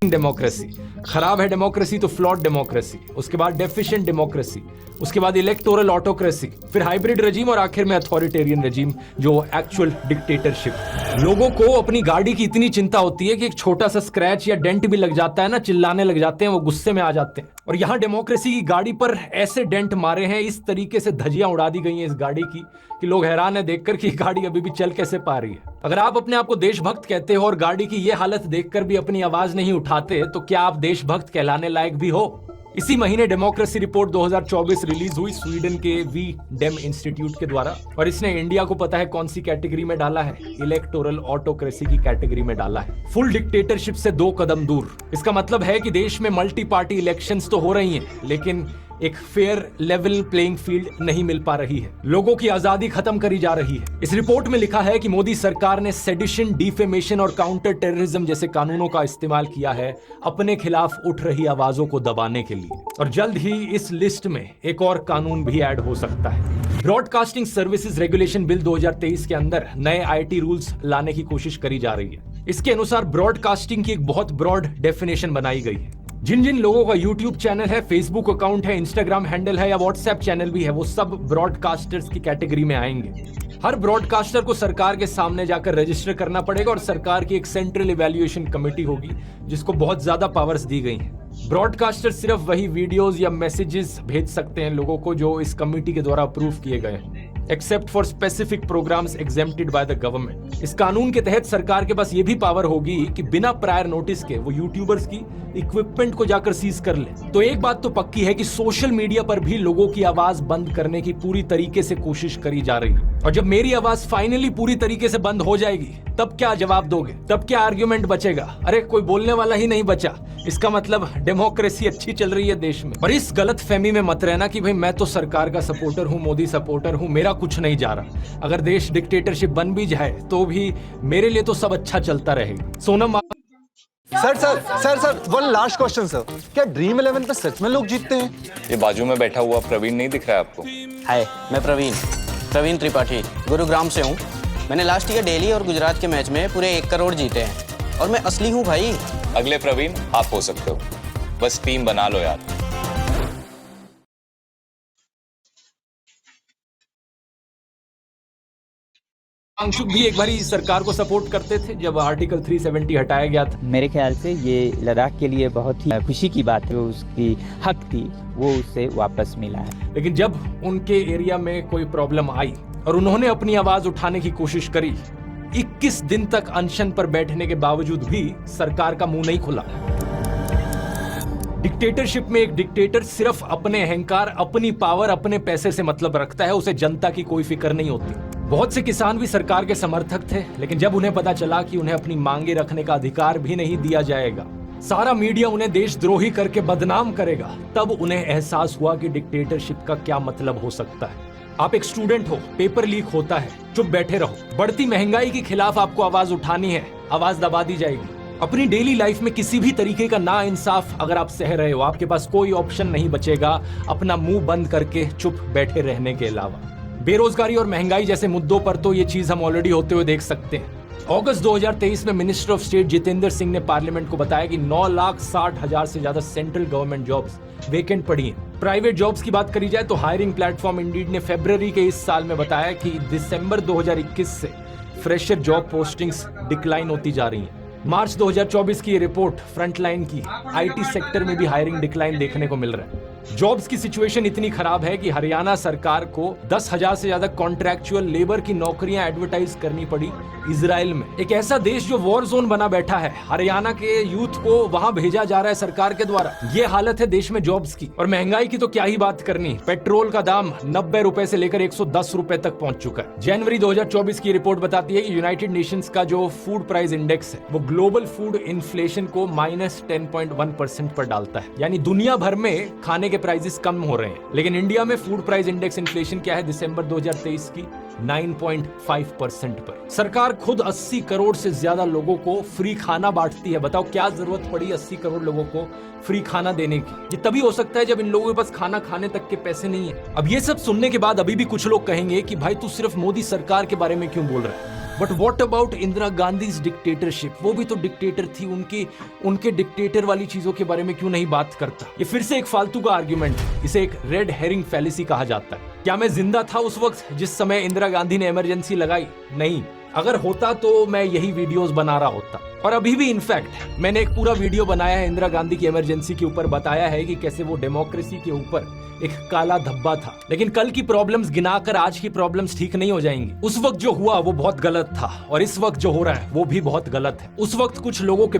Democracy, खराब है democracy तो फ्लॉड डेमोक्रेसी, उसके बाद डेफिशिएंट डेमोक्रेसी, उसके बाद इलेक्टोरल ऑटोक्रेसी, फिर हाइब्रिड रजीम और आखिर में अथॉरिटेरियन रजीम जो एक्चुअल डिक्टेटरशिप। लोगों को अपनी गाड़ी की इतनी चिंता होती है कि एक छोटा सा स्क्रैच या डेंट भी लग जाता है ना, चिल्लाने लग जाते हैं, वो गुस्से में आ जाते हैं। और यहां डेमोक्रेसी की गाड़ी पर ऐसे डेंट मारे हैं, इस तरीके से धज्जियां उड़ा दी गई हैं इस गाड़ी की कि लोग हैरान है देखकर कि गाड़ी अभी भी चल कैसे पा रही है। अगर आप अपने आप को देशभक्त कहते हो और गाड़ी की ये हालत देखकर भी अपनी आवाज नहीं उठाते, तो क्या आप देशभक्त कहलाने लायक भी हो? इसी महीने डेमोक्रेसी रिपोर्ट 2024 रिलीज हुई स्वीडन के वी डेम इंस्टीट्यूट के द्वारा, और इसने इंडिया को पता है कौन सी कैटेगरी में डाला है? इलेक्टोरल ऑटोक्रेसी की कैटेगरी में डाला है। फुल डिक्टेटरशिप से 2 कदम दूर। इसका मतलब है कि देश में मल्टी पार्टी इलेक्शंस तो हो रही हैं, लेकिन एक फेयर लेवल प्लेइंग फील्ड नहीं मिल पा रही है। लोगों की आजादी खत्म करी जा रही है। इस रिपोर्ट में लिखा है कि मोदी सरकार ने सेडिशन, डिफेमेशन और काउंटर टेररिज्म जैसे कानूनों का इस्तेमाल किया है अपने खिलाफ उठ रही आवाजों को दबाने के लिए, और जल्द ही इस लिस्ट में एक और कानून भी ऐड हो सकता है। ब्रॉडकास्टिंग सर्विसेज रेगुलेशन बिल 2023 के अंदर नए आईटी रूल्स लाने की कोशिश करी जा रही है। इसके अनुसार ब्रॉडकास्टिंग की एक बहुत ब्रॉड डेफिनेशन बनाई गई है। जिन जिन लोगों का यूट्यूब चैनल है, फेसबुक अकाउंट है, इंस्टाग्राम हैंडल है या व्हाट्सएप चैनल भी है, वो सब ब्रॉडकास्टर्स की कैटेगरी में आएंगे। हर ब्रॉडकास्टर को सरकार के सामने जाकर रजिस्टर करना पड़ेगा और सरकार की एक सेंट्रल इवैल्यूएशन कमेटी होगी जिसको बहुत ज्यादा पावर्स दी गई हैं। ब्रॉडकास्टर सिर्फ वही वीडियोस या मैसेजेस भेज सकते हैं लोगों को जो इस कमेटी के द्वारा अप्रूव किए गए हैं, except for specific programs exempted by the government. इस कानून के तहत सरकार के पास यह भी पावर होगी कि बिना प्रायर नोटिस के वो यूट्यूबर्स की इक्विपमेंट को जाकर सीज कर ले। तो एक बात तो पक्की है कि सोशल मीडिया पर भी लोगों की आवाज बंद करने की पूरी तरीके से कोशिश करी जा रही है। और जब मेरी आवाज फाइनली पूरी तरीके से बंद हो जाएगी, तब क्या जवाब दोगे? तब क्या आर्ग्यूमेंट बचेगा? अरे कोई बोलने वाला ही नहीं बचा, इसका मतलब डेमोक्रेसी अच्छी चल रही है देश में। और इस गलत फहमी में मत रहना कि भाई मैं तो सरकार का सपोर्टर हूँ, मोदी सपोर्टर हूँ, मेरा कुछ नहीं जा रहा। अगर देश डिक्टेटरशिप बन भी जाए तो भी मेरे लिए तो सब अच्छा चलता रहेगा। Sonam sir one last question sir, क्या ड्रीम 11 पे सच में लोग जीतते हैं? ये बाजू में बैठा हुआ प्रवीण नहीं दिख रहा है आपको? हाय, मैं प्रवीण त्रिपाठी गुरुग्राम से हूँ। मैंने लास्ट ईयर दिल्ली और गुजरात के मैच में पूरे 1 करोड़ जीते हैं और मैं असली हूँ भाई। अगले प्रवीण आप हो सकते हो, बस टीम बना लो यार। अंशुक भी एक बारी सरकार को सपोर्ट करते थे जब आर्टिकल 370 हटाया गया था। मेरे ख्याल से ये लद्दाख के लिए बहुत ही खुशी की बात है, उसकी हक थी वो उससे वापस मिला है। लेकिन जब उनके एरिया में कोई प्रॉब्लम आई और उन्होंने अपनी आवाज उठाने की कोशिश करी, 21 दिन तक अनशन पर बैठने के बावजूद भी सरकार का मुंह नहीं खुला। डिक्टेटरशिप में एक डिक्टेटर सिर्फ अपने अहंकार, अपनी पावर, अपने पैसे से मतलब रखता है, उसे जनता की कोई फिक्र नहीं होती। बहुत से किसान भी सरकार के समर्थक थे, लेकिन जब उन्हें पता चला कि उन्हें अपनी मांगे रखने का अधिकार भी नहीं दिया जाएगा, सारा मीडिया उन्हें देशद्रोही करके बदनाम करेगा, तब उन्हें एहसास हुआ कि डिक्टेटरशिप का क्या मतलब हो सकता है। आप एक स्टूडेंट हो, पेपर लीक होता है, चुप बैठे रहो। बढ़ती महंगाई के खिलाफ आपको आवाज उठानी है, आवाज दबा दी जाएगी। अपनी डेली लाइफ में किसी भी तरीके का नाइंसाफ अगर आप सह रहे हो, आपके पास कोई ऑप्शन नहीं बचेगा अपना मुंह बंद करके चुप बैठे रहने के अलावा। बेरोजगारी और महंगाई जैसे मुद्दों पर तो ये चीज हम ऑलरेडी होते हुए देख सकते हैं। अगस्त 2023 में minister of state Jitendra Singh ने पार्लियामेंट को बताया कि 9,60,000 से ज्यादा सेंट्रल गवर्नमेंट जॉब्स वेकेंट पड़ी हैं। प्राइवेट जॉब्स की बात करी जाए तो हायरिंग प्लेटफॉर्म इंडीड ने फरवरी के इस साल में बताया कि दिसंबर 2021 से फ्रेशर जॉब पोस्टिंग्स डिक्लाइन होती जा रही हैं। मार्च 2024 की ये रिपोर्ट फ्रंटलाइन की आईटी सेक्टर में भी हायरिंग डिक्लाइन देखने को मिल रहा है। जॉब्स की सिचुएशन इतनी खराब है कि हरियाणा सरकार को 10,000 से ज्यादा कॉन्ट्रैक्चुअल लेबर की नौकरियां एडवर्टाइज करनी पड़ी इजराइल में, एक ऐसा देश जो वॉर जोन बना बैठा है। हरियाणा के यूथ को वहां भेजा जा रहा है सरकार के द्वारा। ये हालत है देश में जॉब्स की। और महंगाई की तो क्या ही बात करनी, पेट्रोल का दाम 90 रुपए से लेकर 110 रुपए तक पहुंच चुका है। जनवरी 2024 की रिपोर्ट बताती है कि यूनाइटेड नेशंस का जो फूड प्राइस इंडेक्स है वो ग्लोबल फूड इन्फ्लेशन को -10.1% पर डालता है, यानी दुनिया भर में खाने के प्राइसेस कम हो रहे हैं। लेकिन इंडिया में फूड प्राइस इंडेक्स इन्फ्लेशन क्या है दिसंबर 2023 की 9.5% पर। सरकार खुद 80 करोड़ से ज्यादा लोगों को फ्री खाना बांटती है। बताओ क्या जरूरत पड़ी 80 करोड़ लोगों को फ्री खाना देने की? ये तभी हो सकता है जब इन लोगों के पास खाना खाने तक के पैसे नहीं है। अब ये सब सुनने के बाद अभी भी कुछ लोग कहेंगे कि भाई तू सिर्फ मोदी सरकार के बारे में क्यों बोल रहा है? But what about Indira Gandhi dictatorship? वो भी तो डिक्टेटर थी, उनके डिक्टेटर वाली चीजों के बारे में क्यों नहीं बात करता? ये फिर से एक फालतू का आर्ग्यूमेंट है, इसे एक रेड हेरिंग फैलेसी कहा जाता है। क्या मैं जिंदा था उस वक्त जिस समय इंदिरा गांधी ने इमरजेंसी लगाई? नहीं। अगर होता तो मैं यही वीडियोस बना रहा होता। और अभी भी इनफैक्ट मैंने एक पूरा वीडियो बनाया है इंदिरा गांधी की इमरजेंसी के ऊपर, बताया है कि कैसे वो डेमोक्रेसी के ऊपर एक काला धब्बा था। लेकिन कल की प्रॉब्लम्स गिनाकर आज की प्रॉब्लम्स ठीक नहीं हो जाएंगी। उस वक्त जो हुआ वो बहुत गलत था और इस वक्त जो हो रहा है वो भी बहुत गलत है। उस वक्त कुछ लोगों के